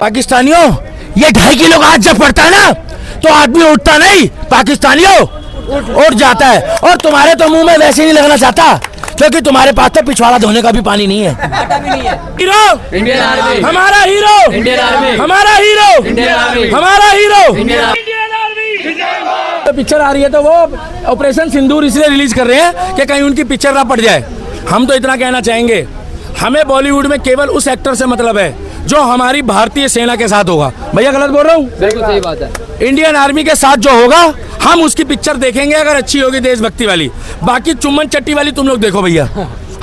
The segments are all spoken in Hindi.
पाकिस्तानियों, ये 2.5 किलो का आज जब पड़ता है ना तो आदमी उठता नहीं, पाकिस्तानियों उठ जाता है। और तुम्हारे तो मुंह में वैसे नहीं लगना चाहता क्योंकि तुम्हारे पास तो पिछवाड़ा धोने का भी पानी नहीं है। हीरो इंडियन आर्मी, हमारा हीरो, इंडियन आर्मी, हमारा हीरो, इंडियन आर्मी, हमारा हीरो। Indian army. पिक्चर आ रही है तो वो ऑपरेशन सिंदूर इसलिए रिलीज कर रहे हैं कि कहीं उनकी पिक्चर ना पड़ जाए। हम तो इतना कहना चाहेंगे, हमें बॉलीवुड में केवल उस एक्टर से मतलब है जो हमारी भारतीय सेना के साथ होगा। भैया गलत बोल रहा हूँ? बिल्कुल सही बात है। इंडियन आर्मी के साथ जो होगा हम उसकी पिक्चर देखेंगे अगर अच्छी होगी देशभक्ति वाली। बाकी चुम्बन चट्टी वाली तुम लोग देखो भैया,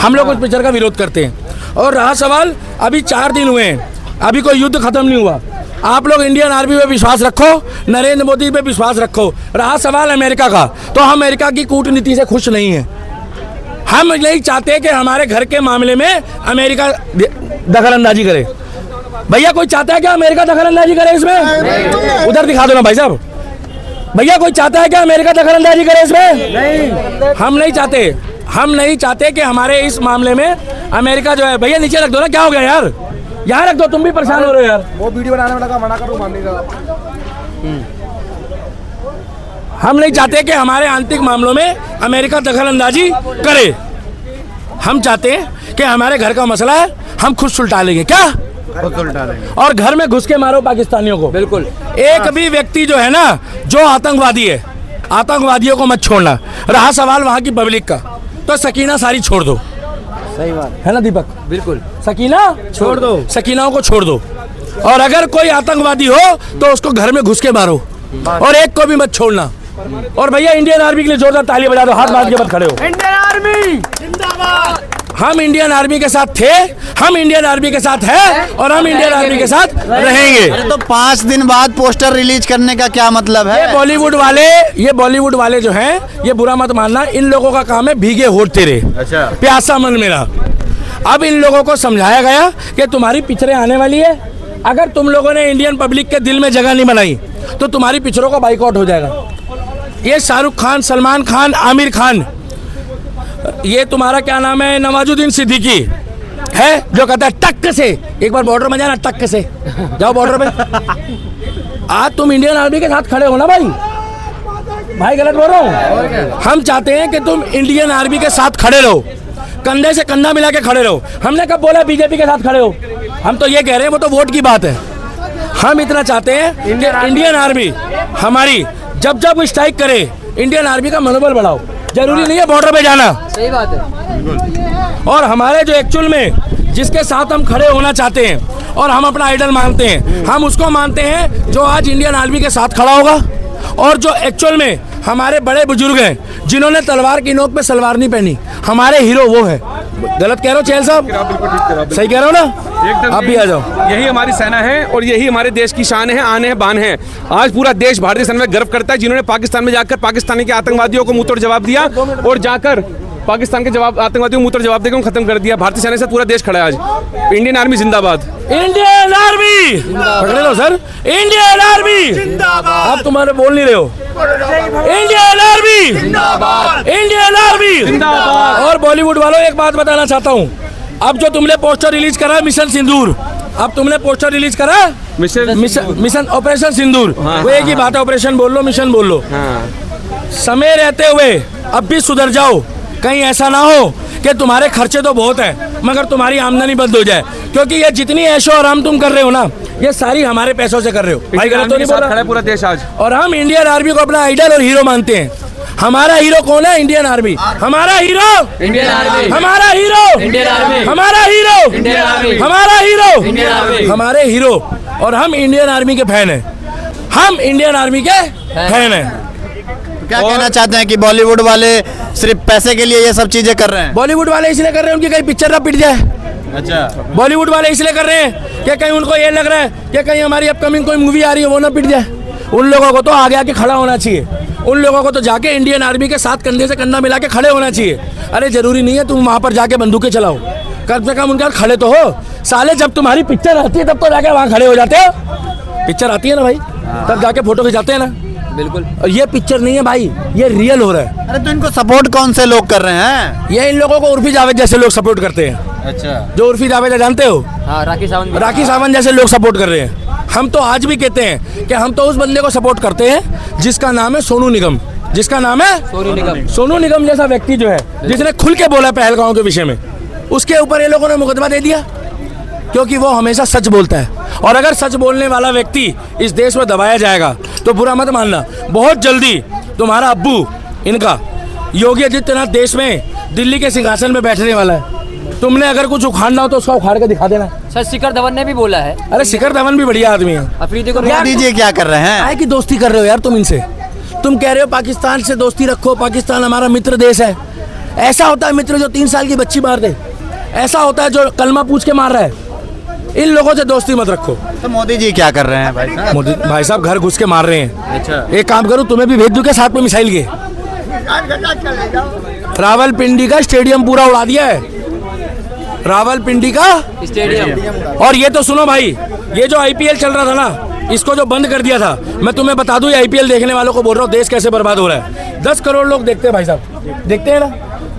हम लोग उस पिक्चर का विरोध करते हैं। और रहा सवाल, अभी 4 दिन हुए हैं, अभी कोई युद्ध खत्म नहीं हुआ। आप लोग इंडियन आर्मी पे विश्वास रखो, नरेंद्र मोदी पे विश्वास रखो। रहा सवाल अमेरिका का, तो हम अमेरिका की कूटनीति से खुश नहीं हैं। हम नहीं चाहते कि हमारे घर के मामले में अमेरिका दखलंदाजी करे। भैया कोई चाहता है क्या अमेरिका दखलंदाजी करे इसमें? उधर दिखा दो ना भाई साहब। भैया कोई चाहता है क्या अमेरिका दखलंदाजी करे इसमें? नहीं, हम नहीं चाहते। हम नहीं चाहते कि हमारे इस मामले में अमेरिका जो है। भैया नीचे रख दो ना, क्या हो गया यार? यहाँ रख दो, तुम भी परेशान हो रहे हो यार। वो वीडियो बनाने में लगा, मना करो मानने का। हम नहीं चाहते कि हमारे आंतरिक मामलों में अमेरिका दखलंदाजी करे। हम चाहते हैं कि हमारे घर का मसला है, हम खुद सुलटा लेंगे। क्या? और घर में घुस के मारो पाकिस्तानियों को। बिल्कुल। एक भी व्यक्ति जो है ना, जो आतंकवादी है, आतंकवादियों को मत छोड़ना। रहा सवाल वहाँ की पब्लिक का, तो सकीना सारी छोड़ दो। सही बात है ना दीपक? बिल्कुल। सकीना छोड़ दो, सकीनाओं को छोड़ दो। और अगर कोई आतंकवादी हो तो उसको घर में घुस के मारो, और एक को भी मत छोड़ना। और भैया इंडियन आर्मी के लिए जोरदार ताली बजा दो, हाथ बांध के मत खड़े हो। इंडियन आर्मी जिंदाबाद। हम इंडियन आर्मी के साथ थे, हम इंडियन आर्मी के साथ हैं, और हम इंडियन आर्मी के साथ रहेंगे। अरे तो 5 दिन बाद पोस्टर रिलीज करने का क्या मतलब है? ये बॉलीवुड वाले जो हैं, ये बुरा मत मानना, इन लोगों का काम है भीगे होठ तेरे, अच्छा, प्यासा मन मेरा। अब इन लोगों को समझाया गया कि तुम्हारी पिक्चरें आने वाली है, अगर तुम लोगों ने इंडियन पब्लिक के दिल में जगह नहीं बनाई तो तुम्हारी पिक्चरों का बाइकआउट हो जाएगा। ये शाहरुख खान, सलमान खान, आमिर खान, ये तुम्हारा क्या नाम है, नवाजुद्दीन सिद्दीकी है, जो कहता है टक से, एक बार बॉर्डर में जाना, टक से जाओ बॉर्डर पे। आज तुम इंडियन आर्मी के साथ खड़े हो ना भाई गलत बोल रहा हूँ? हम चाहते हैं कि तुम इंडियन आर्मी के साथ खड़े रहो, कंधे से कंधा मिला के खड़े रहो। हमने कब बोला बीजेपी के साथ खड़े हो? हम तो ये कह रहे हैं, वो तो वोट की बात है। हम इतना चाहते हैं कि इंडियन आर्मी हमारी जब जब स्ट्राइक करे, इंडियन आर्मी का मनोबल बढ़ाओ। जरूरी नहीं है बॉर्डर पे जाना। सही बात है। और हमारे जो एक्चुअल में जिसके साथ हम खड़े होना चाहते हैं और हम अपना आइडल मानते हैं, हम उसको मानते हैं जो आज इंडियन आर्मी के साथ खड़ा होगा। और जो एक्चुअल में हमारे बड़े बुजुर्ग हैं जिन्होंने तलवार की नोक पे सलवार नहीं पहनी, हमारे हीरो वो है। गलत कह रहे हो चैल साहब? सही कह रहे हो ना? एकदम। आप भी आ जाओ। यही हमारी सेना है और यही हमारे देश की शान है, आन है, बान है। आज पूरा देश भारतीय सेना में गर्व करता है, जिन्होंने पाकिस्तान में जाकर पाकिस्तानी के आतंकवादियों को मुंहतोड़ जवाब दिया और जाकर पाकिस्तान के आतंकवादियों को मुंहतोड़ जवाब देकर खत्म कर दिया। भारतीय सेना से पूरा देश खड़ा है आज। इंडियन आर्मी जिंदाबाद। इंडियन आर्मी पकड़े लो सर, इंडियन आर्मी जिंदाबाद। आप तुम्हारे बोल नहीं रहे हो। इंडियन आर्मी जिंदाबाद, इंडियन आर्मी जिंदाबाद। और बॉलीवुड वालों एक बात बताना चाहता हूँ, अब जो तुमने पोस्टर रिलीज करा मिशन सिंदूर, अब तुमने पोस्टर रिलीज करा मिशन ऑपरेशन सिंदूर, वो एक ही बात है, ऑपरेशन बोल लो, मिशन बोल लो। समय रहते हुए अब भी सुधर जाओ, कहीं ऐसा ना हो कि तुम्हारे खर्चे तो बहुत है मगर तुम्हारी आमदनी बंद हो जाए। क्योंकि ये जितनी ऐशो आराम तुम कर रहे हो ना, ये सारी हमारे पैसों से कर रहे हो। भाई गलत तो नहीं बोल रहा? पूरा देश आज। और हम इंडियन आर्मी को अपना आइडल और हीरो मानते हैं। हमारा हीरो कौन है? Indian army. हमारा हीरो इंडियन आर्मी, हमारा हीरो इंडियन आर्मी, हमारा हीरो इंडियन आर्मी, हमारा हीरो इंडियन आर्मी, हमारे हीरो। और हम इंडियन आर्मी के फैन हैं, हम इंडियन आर्मी के फैन हैं। क्या कहना चाहते हैं कि बॉलीवुड वाले सिर्फ पैसे के लिए ये सब चीजें कर रहे हैं? बॉलीवुड वाले इसलिए कर रहे हैं उनकी कहीं पिक्चर ना पिट जाए। अच्छा, बॉलीवुड वाले इसलिए कर रहे हैं कि कहीं उनको ये लग रहा है कि कहीं हमारी अपकमिंग कोई मूवी आ रही है वो ना पिट जाए। उन लोगों को तो आगे आके खड़ा होना चाहिए, उन लोगों को तो जाके इंडियन आर्मी के साथ कंधे से कंधा मिला के खड़े होना चाहिए। अरे जरूरी नहीं है तुम वहाँ पर जाके बंदूकें चलाओ, कम से कम उनके खड़े तो हो। साले जब तुम्हारी पिक्चर आती है तब तो जाके वहाँ खड़े हो जाते हो। पिक्चर आती है ना भाई, तब जाके फोटो खिंचाते हैं ना। बिल्कुल। और ये पिक्चर नहीं है भाई, ये रियल हो रहा है। अरे तो इनको सपोर्ट कौन से लोग कर रहे हैं? ये इन लोगों को उर्फी जावेद जैसे लोग सपोर्ट करते हैं। अच्छा, जो उर्फी जावेद है जानते हो? हाँ, राखी सावंत। राखी सावंत जैसे लोग सपोर्ट कर रहे हैं। हम तो आज भी कहते हैं कि हम तो उस बंदे को सपोर्ट करते हैं जिसका नाम है सोनू निगम। जिसका नाम है सोनू निगम जैसा व्यक्ति जो है, जिसने खुल के बोला पहलगांव के विषय में, उसके ऊपर ये लोगों ने मुकदमा दे दिया क्योंकि वो हमेशा सच बोलता है। और अगर सच बोलने वाला व्यक्ति इस देश में दबाया जाएगा तो बुरा मत मानना, बहुत जल्दी तुम्हारा अब्बू इनका योगी आदित्यनाथ देश में दिल्ली के सिंहासन में बैठने वाला है। तुमने अगर कुछ उखाड़ना हो तो उसका उखाड़ के दिखा देना। सर शिखर धवन ने भी बोला है। अरे शिखर धवन भी बढ़िया आदमी है। अफरीदी को मोदी जी क्या कर रहे हैं? काहे की दोस्ती कर रहे हो यार तुम इनसे? तुम कह रहे हो पाकिस्तान से दोस्ती रखो, पाकिस्तान हमारा मित्र देश है। ऐसा होता है मित्र जो 3 साल की बच्ची मार दे, ऐसा होता है जो कलमा पूछ के मार रहा है। इन लोगों से दोस्ती मत रखो। तो मोदी जी क्या कर रहे हैं भाई साहब? मोदी भाई साहब घर घुस के मार रहे हैं। अच्छा, एक काम करो, तुम्हें भी भेज दूं क्या साथ में मिसाइल के? रावलपिंडी का स्टेडियम पूरा उड़ा दिया है, रावलपिंडी का स्टेडियम। और ये तो सुनो भाई, ये जो आईपीएल चल रहा था ना, इसको जो बंद कर दिया था, मैं तुम्हें बता दूं, ये आईपीएल देखने वालों को बोल रहा हूँ, देश कैसे बर्बाद हो रहा है। 10 करोड़ लोग देखते हैं भाई साहब, देखते हैं ना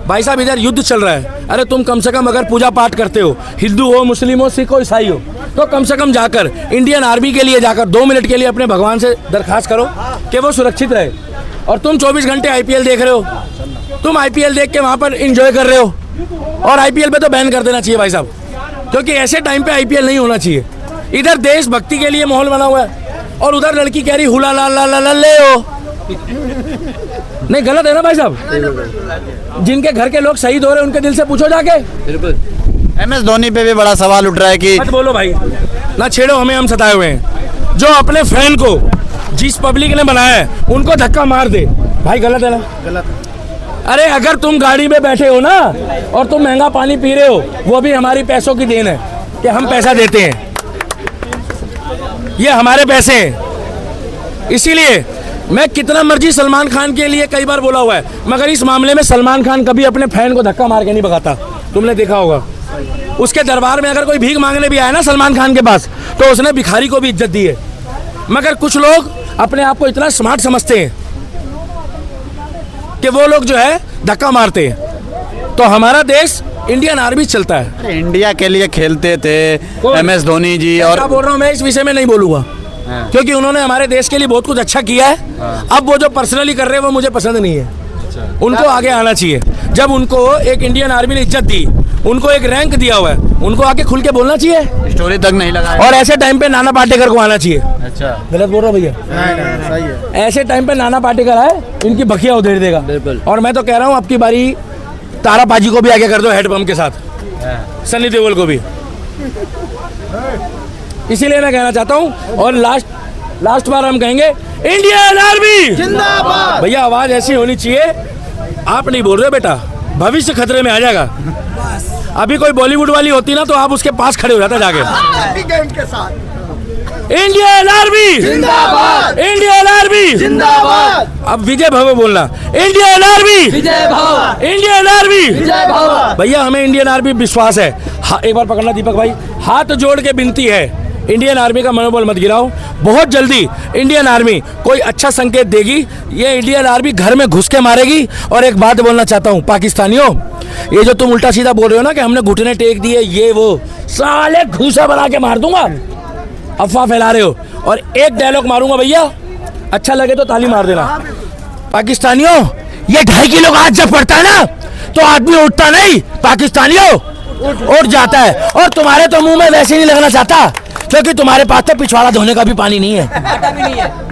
भाई साहब। इधर युद्ध चल रहा है। अरे तुम कम से कम अगर पूजा पाठ करते हो, हिंदू हो, मुस्लिम हो, सिख हो, ईसाई हो, तो कम से कम जाकर इंडियन आर्मी के लिए जाकर 2 मिनट के लिए अपने भगवान से दरखास्त करो कि वो सुरक्षित रहे। और तुम 24 घंटे आईपीएल देख रहे हो, तुम आईपीएल देख के वहाँ पर इंजॉय कर रहे हो। और आईपीएल पे तो बैन कर देना चाहिए भाई साहब, क्योंकि ऐसे टाइम पे आईपीएल नहीं होना चाहिए। इधर देशभक्ति के लिए माहौल बना हुआ है और उधर लड़की कह रही हुला ला ला ला ला ले हो। नहीं गलत है ना भाई साहब? जिनके घर के लोग शहीद हो रहे हैं उनके दिल से पूछो जाके। बिल्कुल। MS धोनी पे भी बड़ा सवाल उठ रहा है कि मत बोलो भाई, ना छेड़ो हमें, हम सताए हुए हैं। जो अपने फैन को जिस पब्लिक ने बनाया है उनको धक्का मार दे भाई, गलत है ना? गलत। अरे अगर तुम गाड़ी में बैठे हो ना और तुम महंगा पानी पी रहे हो, वो भी हमारी पैसों की देन है कि हम पैसा देते हैं, ये हमारे पैसे हैं। इसीलिए मैं कितना मर्जी सलमान खान के लिए कई बार बोला हुआ है, मगर इस मामले में सलमान खान कभी अपने फैन को धक्का मार के नहीं भगाता। तुमने देखा होगा, उसके दरबार में अगर कोई भीख मांगने भी आया ना सलमान खान के पास, तो उसने भिखारी को भी इज्जत दी है। मगर कुछ लोग अपने आप को इतना स्मार्ट समझते हैं कि वो लोग जो है धक्का मारते हैं। तो हमारा देश इंडियन आर्मी चलता है। इंडिया के लिए खेलते थे MS धोनी जी। और क्या बोल रहा हूँ मैं, इस विषय में नहीं बोलूंगा क्योंकि उन्होंने हमारे देश के लिए बहुत कुछ अच्छा किया है। अब वो जो पर्सनली कर रहे हैं वो मुझे पसंद नहीं है। उनको आगे आना चाहिए। जब उनको एक इंडियन आर्मी ने इज्जत दी, उनको एक रैंक दिया हुआ है, उनको आके खुल के बोलना चाहिए। स्टोरी तक नहीं लगाया। और ऐसे टाइम पे नाना पाटेकर को आना चाहिए। अच्छा, गलत बोल रहा हूँ भैया? सही है। ऐसे टाइम पे नाना पाटेकर आए, इनकी बखिया उधेड़ देगा। बिल्कुल। और मैं तो कह रहा हूँ आपकी बारी तारा पाजी को भी आगे कर दो हेड पंप के साथ, सनी देओल को भी। इसीलिए मैं कहना चाहता हूँ, और लास्ट बार हम कहेंगे इंडियन आर्मी जिंदाबाद। भैया आवाज ऐसी होनी चाहिए, आप नहीं बोल रहे हो बेटा, भविष्य खतरे में आ जाएगा। अभी कोई बॉलीवुड वाली होती ना तो आप उसके पास खड़े हो जाते जाके। इंडियन आर्मी जिंदाबाद, इंडियन आर्मी जिंदाबाद। अब विजय भव बोलना, इंडियन आर्मी विजय भाव, इंडियन आर्मी विजय भाव। भैया हमें इंडियन आर्मी विश्वास है। एक बार पकड़ना दीपक भाई, हाथ जोड़ के विनती है, इंडियन आर्मी का मनोबल मत गिराओ। बहुत जल्दी इंडियन आर्मी कोई अच्छा संकेत देगी, ये इंडियन आर्मी घर में घुस के मारेगी। और एक बात बोलना चाहता हूँ पाकिस्तानियों, ये जो तुम उल्टा सीधा बोल रहे हो ना कि हमने घुटने टेक दिए, ये वो साले घूसा बना के मार दूंगा, अफवाह फैला रहे हो। और एक डायलॉग मारूंगा भैया, अच्छा लगे तो ताली मार देना। पाकिस्तानियों, ये 2.5 किलो का हाथ जब पड़ता है ना तो आदमी उठता नहीं, पाकिस्तानियों उठ जाता है। और तुम्हारे तो मुंह में वैसे नहीं लगना चाहता क्योंकि तुम्हारे पास तो पिछवाड़ा धोने का भी पानी नहीं है। आटा भी नहीं है।